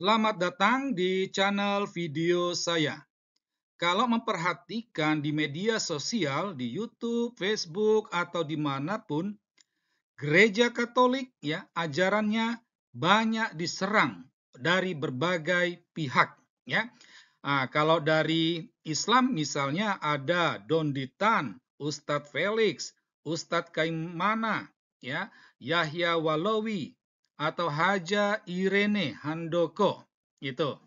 Selamat datang di channel video saya. Kalau memperhatikan di media sosial, di YouTube, Facebook, atau dimanapun, gereja Katolik ya ajarannya banyak diserang dari berbagai pihak ya. Kalau dari Islam misalnya ada Don Ditan, Ustadz Felix, Ustadz Kaimana, ya, Yahya Walowi, atau Haja Irene Handoko itu.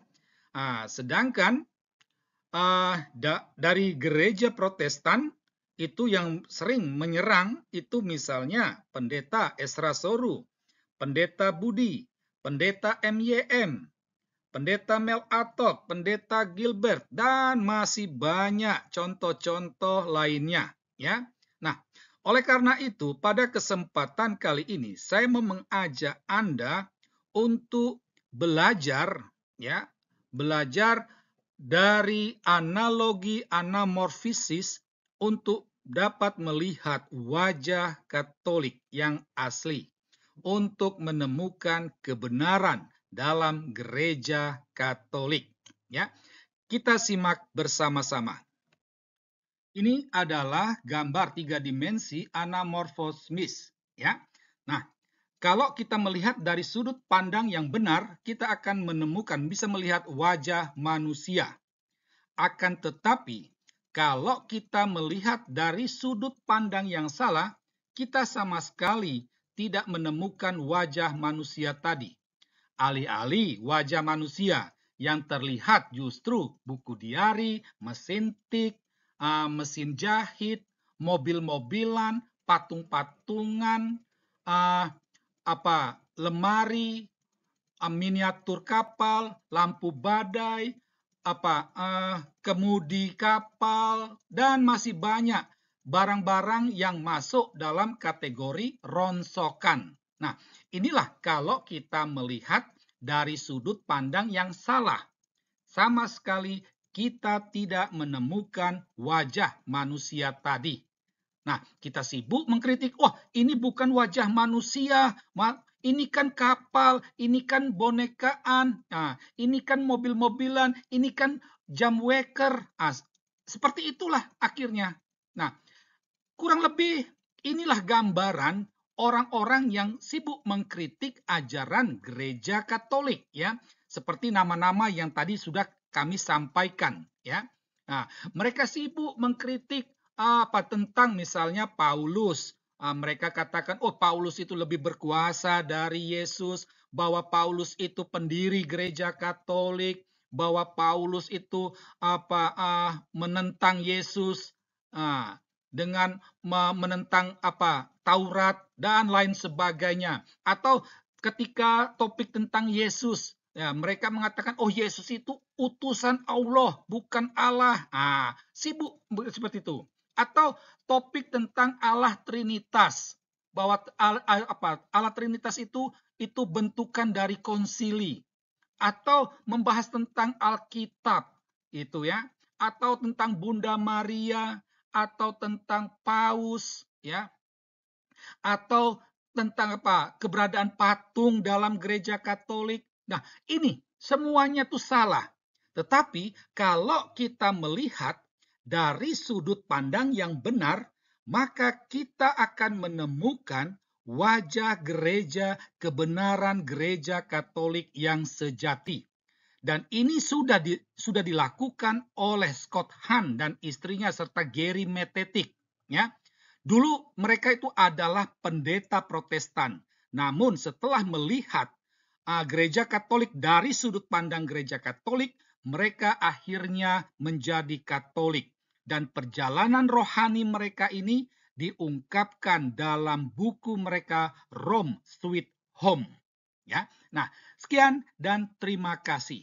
Sedangkan dari gereja Protestan itu yang sering menyerang itu misalnya Pendeta Esra Soru, Pendeta Budi, Pendeta MYM, Pendeta Mel Atok, Pendeta Gilbert, dan masih banyak contoh-contoh lainnya. Ya, nah, oleh karena itu pada kesempatan kali ini saya mau mengajak Anda untuk belajar, ya, belajar dari analogi anamorfisis untuk dapat melihat wajah Katolik yang asli untuk menemukan kebenaran dalam gereja Katolik. Ya, kita simak bersama-sama. Ini adalah gambar 3 dimensi anamorfismis. Ya, nah kalau kita melihat dari sudut pandang yang benar, kita akan menemukan bisa melihat wajah manusia. Akan tetapi, kalau kita melihat dari sudut pandang yang salah, kita sama sekali tidak menemukan wajah manusia tadi. Alih-alih wajah manusia yang terlihat justru buku diari, mesin tik, mesin jahit, mobil-mobilan, patung-patungan, lemari, miniatur kapal, lampu badai, kemudi kapal, dan masih banyak barang-barang yang masuk dalam kategori ronsokan. Nah, inilah kalau kita melihat dari sudut pandang yang salah. Sama sekali kita tidak menemukan wajah manusia tadi. Nah, kita sibuk mengkritik, wah ini bukan wajah manusia, ini kan kapal, ini kan bonekaan, ini kan mobil-mobilan, ini kan jam waker. Seperti itulah akhirnya. Nah, kurang lebih inilah gambaran orang-orang yang sibuk mengkritik ajaran gereja Katolik ya, seperti nama-nama yang tadi sudah kami sampaikan ya. Nah, mereka sibuk mengkritik tentang misalnya Paulus. Mereka katakan, oh Paulus itu lebih berkuasa dari Yesus, bahwa Paulus itu pendiri gereja Katolik, bahwa Paulus itu menentang Yesus. Dengan menentang Taurat dan lain sebagainya, atau ketika topik tentang Yesus ya, mereka mengatakan oh Yesus itu utusan Allah bukan Allah. Sibuk seperti itu. Atau topik tentang Allah Trinitas, bahwa Allah Trinitas itu bentukan dari konsili, atau membahas tentang Alkitab itu ya, atau tentang Bunda Maria, atau tentang paus ya, atau tentang keberadaan patung dalam gereja Katolik. Nah, ini semuanya tuh salah. Tetapi kalau kita melihat dari sudut pandang yang benar, maka kita akan menemukan wajah gereja, kebenaran gereja Katolik yang sejati. Dan ini sudah dilakukan oleh Scott Hahn dan istrinya serta Gary Metetik. Ya. Dulu mereka itu adalah pendeta Protestan. Namun setelah melihat gereja Katolik dari sudut pandang gereja Katolik, mereka akhirnya menjadi Katolik. Dan perjalanan rohani mereka ini diungkapkan dalam buku mereka Rome Sweet Home. Ya. Nah, sekian dan terima kasih.